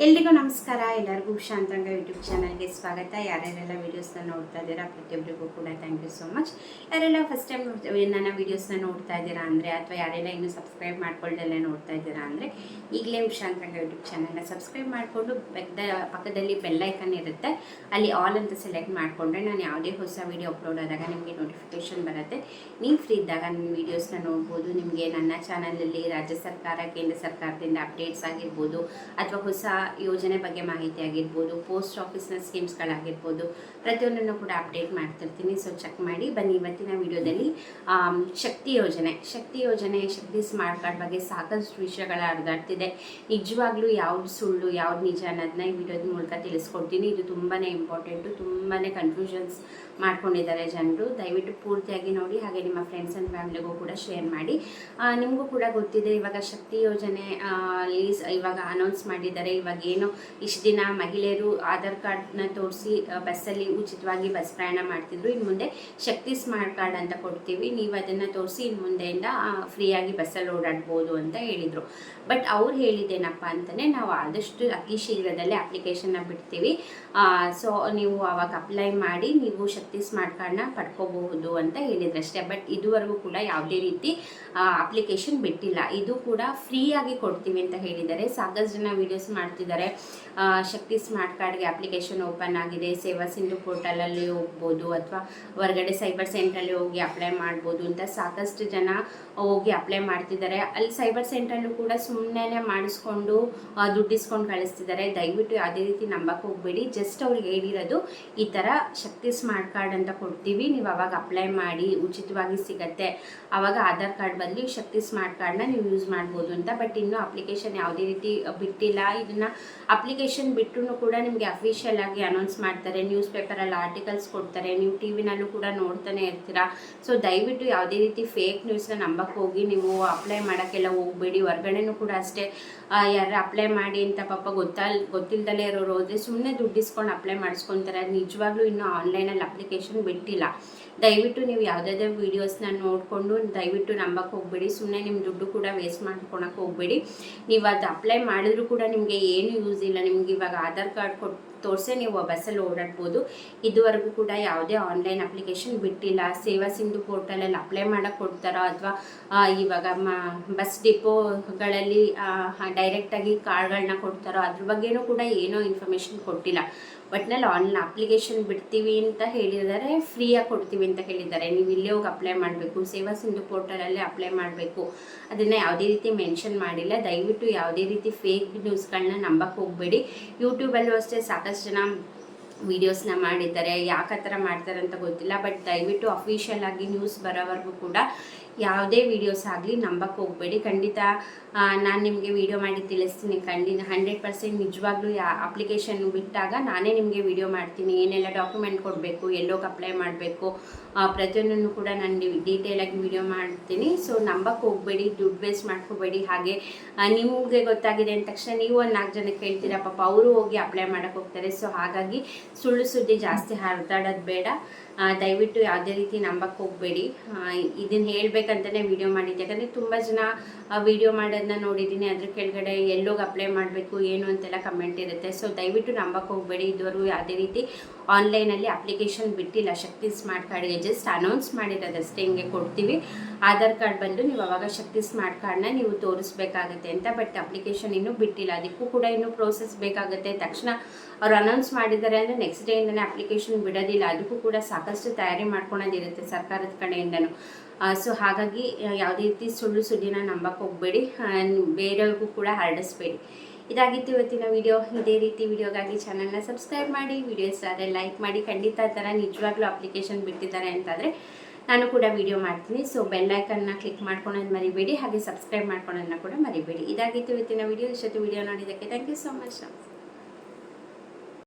ಎಲ್ರಿಗೂ ನಮಸ್ಕಾರ. ಎಲ್ಲರಿಗೂ ಶಾಂತಂಗ ಯೂಟ್ಯೂಬ್ ಚಾನಲ್ಗೆ ಸ್ವಾಗತ. ಯಾರ್ಯಾರೆಲ್ಲ ವೀಡಿಯೋಸ್ನ ನೋಡ್ತಾ ಇದ್ದೀರಾ ಪ್ರತಿಯೊಬ್ಬರಿಗೂ ಕೂಡ ಥ್ಯಾಂಕ್ ಯು ಸೋ ಮಚ್. ಯಾರೆಲ್ಲ ಫಸ್ಟ್ ಟೈಮ್ ನನ್ನ ವೀಡಿಯೋಸ್ನ ನೋಡ್ತಾ ಇದ್ದೀರಾ ಅಂದರೆ, ಅಥವಾ ಯಾರೆಲ್ಲ ಇನ್ನೂ ಸಬ್ಸ್ಕ್ರೈಬ್ ಮಾಡ್ಕೊಳ್ದಲ್ಲೇ ನೋಡ್ತಾ ಇದ್ದೀರಾ ಅಂದರೆ, ಈಗಲೇ ಶಾಂತಂಗ ಯೂಟ್ಯೂಬ್ ಚಾನಲ್ನ ಸಬ್ಸ್ಕ್ರೈಬ್ ಮಾಡಿಕೊಂಡು ಪಕ್ಕದಲ್ಲಿ ಬೆಲ್ಲೈಕನ್ ಇರುತ್ತೆ, ಅಲ್ಲಿ ಆಲ್ ಅಂತ ಸೆಲೆಕ್ಟ್ ಮಾಡಿಕೊಂಡ್ರೆ ನಾನು ಯಾವುದೇ ಹೊಸ ವೀಡಿಯೋ ಅಪ್ಲೋಡ್ ಆದಾಗ ನಿಮಗೆ ನೋಟಿಫಿಕೇಷನ್ ಬರುತ್ತೆ. ನೀವು ಫ್ರೀ ಇದ್ದಾಗ ನನ್ನ ವೀಡಿಯೋಸ್ನ ನೋಡ್ಬೋದು. ನಿಮಗೆ ನನ್ನ ಚಾನಲಲ್ಲಿ ರಾಜ್ಯ ಸರ್ಕಾರ, ಕೇಂದ್ರ ಸರ್ಕಾರದಿಂದ ಅಪ್ಡೇಟ್ಸ್ ಆಗಿರ್ಬೋದು, ಅಥವಾ ಹೊಸ ಯೋಜನೆ ಬಗ್ಗೆ ಮಾಹಿತಿ ಆಗಿರ್ಬೋದು, ಪೋಸ್ಟ್ ಆಫೀಸ್ನ ಸ್ಕೀಮ್ಸ್ಗಳಾಗಿರ್ಬೋದು, ಪ್ರತಿಯೊಂದನ್ನು ಕೂಡ ಅಪ್ಡೇಟ್ ಮಾಡ್ತಿರ್ತೀನಿ. ಸೊ ಚೆಕ್ ಮಾಡಿ ಬನ್ನಿ. ಇವತ್ತಿನ ವಿಡಿಯೋದಲ್ಲಿ ಶಕ್ತಿ ಯೋಜನೆ, ಶಕ್ತಿ ಸ್ಮಾರ್ಟ್ ಕಾರ್ಡ್ ಬಗ್ಗೆ ಸಾಕಷ್ಟು ವಿಷಯಗಳ ಹರಿದಾಡ್ತಿದೆ. ನಿಜವಾಗ್ಲೂ ಯಾವ್ದು ಸುಳ್ಳು ಯಾವ್ದು ನಿಜ ಅನ್ನೋದನ್ನ ಈ ವಿಡಿಯೋದ ಮೂಲಕ ತಿಳಿಸ್ಕೊಡ್ತೀನಿ. ಇದು ತುಂಬಾ ಇಂಪಾರ್ಟೆಂಟು. ತುಂಬಾ ಕನ್ಫ್ಯೂಷನ್ಸ್ ಮಾಡ್ಕೊಂಡಿದ್ದಾರೆ ಜನರು. ದಯವಿಟ್ಟು ಪೂರ್ತಿಯಾಗಿ ನೋಡಿ, ಹಾಗೆ ನಿಮ್ಮ ಫ್ರೆಂಡ್ಸ್ ಆ್ಯಂಡ್ ಫ್ಯಾಮಿಲಿಗೂ ಕೂಡ ಶೇರ್ ಮಾಡಿ. ನಿಮಗೂ ಕೂಡ ಗೊತ್ತಿದೆ, ಇವಾಗ ಶಕ್ತಿ ಯೋಜನೆ ಇವಾಗ ಅನೌನ್ಸ್ ಮಾಡಿದ್ದಾರೆ. ಇವಾಗ ಏನು ಇಷ್ಟು ದಿನ ಮಹಿಳೆಯರು ಆಧಾರ್ ಕಾರ್ಡ್ನ ತೋರಿಸಿ ಬಸ್ಸಲ್ಲಿ ಉಚಿತವಾಗಿ ಬಸ್ ಪ್ರಯಾಣ ಮಾಡ್ತಿದ್ರು. ಇನ್ನು ಮುಂದೆ ಶಕ್ತಿ ಸ್ಮಾರ್ಟ್ ಕಾರ್ಡ್ ಅಂತ ಕೊಡ್ತೀವಿ, ನೀವು ಅದನ್ನು ತೋರಿಸಿ ಇನ್ನು ಮುಂದೆಯಿಂದ ಫ್ರೀಯಾಗಿ ಬಸ್ಸಲ್ಲಿ ಓಡಾಡ್ಬೋದು ಅಂತ ಹೇಳಿದರು. ಬಟ್ ಅವ್ರು ಹೇಳಿದ್ದೇನಪ್ಪ ಅಂತಲೇ, ನಾವು ಆದಷ್ಟು ಅತಿ ಶೀಘ್ರದಲ್ಲೇ ಅಪ್ಲಿಕೇಶನ್ನ ಬಿಡ್ತೀವಿ. ಸೊ ನೀವು ಅವಾಗ ಅಪ್ಲೈ ಮಾಡಿ ನೀವು ಶಕ್ತಿ ಸ್ಮಾರ್ಟ್ ಕಾರ್ಡ್ನ ಪಡ್ಕೋಬಹುದು ಅಂತ ಹೇಳಿದ್ರು ಅಷ್ಟೇ. ಬಟ್ ಇದುವರೆಗೂ ಕೂಡ ಯಾವುದೇ ರೀತಿ ಅಪ್ಲಿಕೇಶನ್ ಬಿಟ್ಟಿಲ್ಲ. ಇದು ಕೂಡ ಫ್ರೀಯಾಗಿ ಕೊಡ್ತೀವಿ ಅಂತ ಹೇಳಿದ್ದಾರೆ. ಸಾಕಷ್ಟು ಜನ ವೀಡಿಯೋಸ್ ಮಾಡ್ತಿದ್ದಾರೆ. ಶಕ್ತಿ ಸ್ಮಾರ್ಟ್ ಕಾರ್ಡ್ಗೆ ಅಪ್ಲಿಕೇಶನ್ ಓಪನ್ ಆಗಿದೆ, ಸೇವಾ ಸಿಂಧು ಪೋರ್ಟಲಲ್ಲಿ ಹೋಗ್ಬೋದು, ಅಥವಾ ಹೊರಗಡೆ ಸೈಬರ್ ಸೆಂಟ್ರಲ್ಲಿ ಹೋಗಿ ಅಪ್ಲೈ ಮಾಡ್ಬೋದು ಅಂತ ಸಾಕಷ್ಟು ಜನ ಹೋಗಿ ಅಪ್ಲೈ ಮಾಡ್ತಿದ್ದಾರೆ. ಅಲ್ಲಿ ಸೈಬರ್ ಸೆಂಟ್ರಲ್ಲೂ ಕೂಡ ಸುಮ್ಮನೆ ಮಾಡಿಸ್ಕೊಂಡು ದುಡ್ಡಿಸ್ಕೊಂಡು ಕಳಿಸ್ತಿದ್ದಾರೆ. ದಯವಿಟ್ಟು ಯಾವುದೇ ರೀತಿ ನಂಬಕ್ಕೆ ಹೋಗಬೇಡಿ. ಜಸ್ಟ್ ಅವ್ರಿಗೆ ಹೇಳಿರೋದು ಈ ಥರ ಶಕ್ತಿ ಸ್ಮಾರ್ಟ್ ಕಾರ್ಡ್ ಅಂತ ಕೊಡ್ತೀವಿ, ನೀವು ಅವಾಗ ಅಪ್ಲೈ ಮಾಡಿ ಉಚಿತವಾಗಿ ಸಿಗತ್ತೆ, ಆವಾಗ ಆಧಾರ್ ಕಾರ್ಡ್ ಬದಲು ಶಕ್ತಿ ಸ್ಮಾರ್ಟ್ ಕಾರ್ಡ್ನ ನೀವು ಯೂಸ್ ಮಾಡ್ಬೋದು ಅಂತ. ಬಟ್ ಇನ್ನೂ ಅಪ್ಲಿಕೇಶನ್ ಯಾವುದೇ ರೀತಿ ಬಿಟ್ಟಿಲ್ಲ. ಇದನ್ನು ಅಪ್ಲಿಕೇಶನ್ ಬಿಟ್ಟರೂ ಕೂಡ ನಿಮಗೆ ಅಫಿಷಿಯಲ್ ಆಗಿ ಅನೌನ್ಸ್ ಮಾಡ್ತಾರೆ, ನ್ಯೂಸ್ ಪೇಪರಲ್ಲಿ ಆರ್ಟಿಕಲ್ಸ್ ಕೊಡ್ತಾರೆ, ನೀವು ಟಿ ವಿನಲ್ಲೂ ಕೂಡ ನೋಡ್ತಾನೆ ಇರ್ತೀರಾ. ಸೊ ದಯವಿಟ್ಟು ಯಾವುದೇ ರೀತಿ ಫೇಕ್ ನ್ಯೂಸ್ನ ನಂಬಕ್ಕೆ ಹೋಗಿ ನೀವು ಅಪ್ಲೈ ಮಾಡೋಕ್ಕೆಲ್ಲ ಹೋಗಬೇಡಿ. ಹೊರಗಡೆನೂ ಕೂಡ ಅಷ್ಟೇ, ಯಾರು ಅಪ್ಲೈ ಮಾಡಿ ಅಂತ ಪಾಪ ಗೊತ್ತಿಲ್ದಲೇ ಇರೋರು ಹೋದರೆ ಸುಮ್ಮನೆ ದುಡ್ಡಿಸ್ಕೊಂಡು ಅಪ್ಲೈ ಮಾಡಿಸ್ಕೊತಾರೆ. ಅದು ನಿಜವಾಗ್ಲೂ ಇನ್ನೂ ಆನ್ಲೈನಲ್ಲಿ ಅಪ್ಲಿಕೇಶನ್ ಬಿಟ್ಟಿಲ್ಲ. ದಯವಿಟ್ಟು ನೀವು ಯಾವುದಾದ್ರೂ ವೀಡಿಯೋಸ್ನ ನೋಡಿಕೊಂಡು ದಯವಿಟ್ಟು ನಂಬಕ್ಕೆ ಹೋಗಬೇಡಿ. ಸುಮ್ಮನೆ ನಿಮ್ಮ ದುಡ್ಡು ಕೂಡ ವೇಸ್ಟ್ ಮಾಡ್ಕೊಳಕ್ಕೆ ಹೋಗಬೇಡಿ. ನೀವು ಅದು ಅಪ್ಲೈ ಮಾಡಿದ್ರೂ ಕೂಡ ನಿಮಗೆ ಏನು ಯೂಸ್ ಇಲ್ಲ. ನಿಮ್ಗೆ ಇವಾಗ ಆಧಾರ್ ಕಾರ್ಡ್ ತೋರಿಸೇ ನೀವು ಬಸ್ಸಲ್ಲಿ ಓಡಾಡ್ಬೋದು. ಇದುವರೆಗೂ ಕೂಡ ಯಾವುದೇ ಆನ್ಲೈನ್ ಅಪ್ಲಿಕೇಶನ್ ಬಿಟ್ಟಿಲ್ಲ. ಸೇವಾ ಸಿಂಧು ಪೋರ್ಟಲಲ್ಲಿ ಅಪ್ಲೈ ಮಾಡೋಕ್ಕೆ ಕೊಡ್ತಾರೋ, ಅಥವಾ ಇವಾಗ ಬಸ್ ಡಿಪೋಗಳಲ್ಲಿ ಡೈರೆಕ್ಟಾಗಿ ಕಾರ್ಡ್ಗಳನ್ನ ಕೊಡ್ತಾರೋ, ಅದ್ರ ಬಗ್ಗೆನೂ ಕೂಡ ಏನೋ ಇನ್ಫಾರ್ಮೇಷನ್ ಕೊಟ್ಟಿಲ್ಲ. ಒಟ್ಟಿನಲ್ಲಿ ಆನ್ಲೈನ್ ಅಪ್ಲಿಕೇಶನ್ ಬಿಡ್ತೀವಿ ಅಂತ ಹೇಳಿದ್ದಾರೆ, ಫ್ರೀಯಾಗಿ ಕೊಡ್ತೀವಿ ಅಂತ ಹೇಳಿದ್ದಾರೆ. ನೀವು ಇಲ್ಲೇ ಹೋಗಿ ಅಪ್ಲೈ ಮಾಡಬೇಕು, ಸೇವಾ ಸಿಂಧು ಪೋರ್ಟಲಲ್ಲೇ ಅಪ್ಲೈ ಮಾಡಬೇಕು. ಅದನ್ನು ಯಾವುದೇ ರೀತಿ ಮೆನ್ಷನ್ ಮಾಡಿಲ್ಲ. ದಯವಿಟ್ಟು ಯಾವುದೇ ರೀತಿ ಫೇಕ್ ನ್ಯೂಸ್ಗಳನ್ನ ನಂಬಕ್ಕೆ ಹೋಗಬೇಡಿ. ಯೂಟ್ಯೂಬಲ್ಲೂ ಅಷ್ಟೇ ಸಾಕಷ್ಟು ಜನ ವೀಡಿಯೋಸ್ನ ಮಾಡಿದ್ದಾರೆ. ಯಾಕೆ ಆ ಥರ ಮಾಡ್ತಾರೆ ಅಂತ ಗೊತ್ತಿಲ್ಲ. ಬಟ್ ದಯವಿಟ್ಟು ಅಫಿಷಿಯಲ್ ಆಗಿ ನ್ಯೂಸ್ ಬರೋವರೆಗೂ ಕೂಡ ಯಾವುದೇ ವೀಡಿಯೋಸ್ ಆಗಲಿ ನಂಬಕ್ಕೆ ಹೋಗಬೇಡಿ. ಖಂಡಿತ ನಾನು ನಿಮಗೆ ವೀಡಿಯೋ ಮಾಡಿ ತಿಳಿಸ್ತೀನಿ. 100% ನಿಜವಾಗ್ಲೂ ಅಪ್ಲಿಕೇಶನ್ ಬಿಟ್ಟಾಗ ನಾನೇ ನಿಮಗೆ ವೀಡಿಯೋ ಮಾಡ್ತೀನಿ. ಏನೆಲ್ಲ ಡಾಕ್ಯುಮೆಂಟ್ ಕೊಡಬೇಕು, ಎಲ್ಲೋಗಿ ಅಪ್ಲೈ ಮಾಡಬೇಕು, ಪ್ರತಿಯೊಂದನ್ನು ಕೂಡ ನಾನು ಡೀಟೇಲಾಗಿ ವೀಡಿಯೋ ಮಾಡ್ತೀನಿ. ಸೊ ನಂಬಕ್ಕೆ ಹೋಗಬೇಡಿ, ದುಡ್ಡು ವೇಸ್ಟ್ ಮಾಡ್ಕೋಬೇಡಿ. ಹಾಗೆ ನಿಮಗೆ ಗೊತ್ತಾಗಿದೆ ಅಂದ ತಕ್ಷಣ ನೀವು ಒಂದು 4 ಜನಕ್ಕೆ ಹೇಳ್ತೀರಾ, ಪಾಪ ಅವರು ಹೋಗಿ ಅಪ್ಲೈ ಮಾಡೋಕ್ಕೆ ಹೋಗ್ತಾರೆ. ಸೊ ಹಾಗಾಗಿ ಸುಳ್ಳು ಸುದ್ದಿ ಜಾಸ್ತಿ ಹರಿದಾಡೋದು ಬೇಡ. ದಯವಿಟ್ಟು ಯಾವುದೇ ರೀತಿ ನಂಬಕ್ಕೆ ಹೋಗಬೇಡಿ. ಇದನ್ನು ಹೇಳಬೇಕಂತಲೇ ವೀಡಿಯೋ ಮಾಡಿದ್ದೆ. ಯಾಕಂದರೆ ತುಂಬ ಜನ ವೀಡಿಯೋ ಮಾಡೋದನ್ನ ನೋಡಿದ್ದೀನಿ, ಅದ್ರ ಕೆಳಗಡೆ ಎಲ್ಲೋಗಿ ಅಪ್ಲೈ ಮಾಡಬೇಕು ಏನು ಅಂತೆಲ್ಲ ಕಮೆಂಟ್ ಇರುತ್ತೆ. ಸೊ ದಯವಿಟ್ಟು ನಂಬಕ್ಕೆ ಹೋಗಬೇಡಿ. ಇದುವರೆಗೂ ಯಾವುದೇ ರೀತಿ ಆನ್ಲೈನಲ್ಲಿ ಅಪ್ಲಿಕೇಶನ್ ಬಿಟ್ಟಿಲ್ಲ ಶಕ್ತಿ ಸ್ಮಾರ್ಟ್ ಕಾರ್ಡ್ಗೆ. ಜಸ್ಟ್ ಅನೌನ್ಸ್ ಮಾಡಿರೋದಷ್ಟೇ, ಹಿಂಗೆ ಕೊಡ್ತೀವಿ ಆಧಾರ್ ಕಾರ್ಡ್ ಬಂದು ನೀವು ಅವಾಗ ಶಕ್ತಿ ಸ್ಮಾರ್ಟ್ ಕಾರ್ಡ್ನ ನೀವು ತೋರಿಸ್ಬೇಕಾಗತ್ತೆ ಅಂತ. ಬಟ್ ಅಪ್ಲಿಕೇಶನ್ ಇನ್ನೂ ಬಿಟ್ಟಿಲ್ಲ, ಅದಕ್ಕೂ ಕೂಡ ಇನ್ನೂ ಪ್ರೋಸೆಸ್ ಬೇಕಾಗುತ್ತೆ. ತಕ್ಷಣ ಅವ್ರು ಅನೌನ್ಸ್ ಮಾಡಿದ್ದಾರೆ ಅಂದರೆ ನೆಕ್ಸ್ಟ್ ಡೇಯಿಂದನೇ ಅಪ್ಲಿಕೇಶನ್ ಬಿಡೋದಿಲ್ಲ. ಅದಕ್ಕೂ ಕೂಡ ಸಾಕಷ್ಟು ತಯಾರಿ ಮಾಡ್ಕೊಳೋದಿರುತ್ತೆ ಸರ್ಕಾರದ ಕಡೆಯಿಂದನೂ. ಸೊ ಹಾಗಾಗಿ ಯಾವುದೇ ರೀತಿ ಸುಳ್ಳು ಸುದ್ದಿನ ನಂಬಕ್ಕೆ ಹೋಗಬೇಡಿ, ಬೇರೆಯವ್ರಿಗೂ ಕೂಡ ಹರಡಿಸ್ಬೇಡಿ. ಇದಾಗಿತ್ತು ಇವತ್ತಿನ ವಿಡಿಯೋ. ಇದೇ ರೀತಿ ವಿಡಿಯೋಗಾಗಿ ಚಾನಲ್ನ ಸಬ್ಸ್ಕ್ರೈಬ್ ಮಾಡಿ, ವಿಡಿಯೋಸ್ ಆದರೆ ಲೈಕ್ ಮಾಡಿ. ಖಂಡಿತ ಆ ಥರ ನಿಜವಾಗ್ಲೂ ಅಪ್ಲಿಕೇಶನ್ ಬಿಟ್ಟಿದ್ದಾರೆ ಅಂತಾದರೆ ನಾನು ಕೂಡ ವಿಡಿಯೋ ಮಾಡ್ತೀನಿ. ಸೊ ಬೆಲ್ಲೈಕನ್ನ ಕ್ಲಿಕ್ ಮಾಡ್ಕೊಳೋದು ಮರಿಬೇಡಿ, ಹಾಗೆ ಸಬ್ಸ್ಕ್ರೈಬ್ ಮಾಡ್ಕೊಳೋದನ್ನ ಕೂಡ ಮರಿಬೇಡಿ. ಇದಾಗಿತ್ತು ಇವತ್ತಿನ ವಿಡಿಯೋ. ಇಷ್ಟೊತ್ತು ವಿಡಿಯೋ ನೋಡಿದ್ದಕ್ಕೆ ಥ್ಯಾಂಕ್ ಯು ಸೋ ಮಚ್.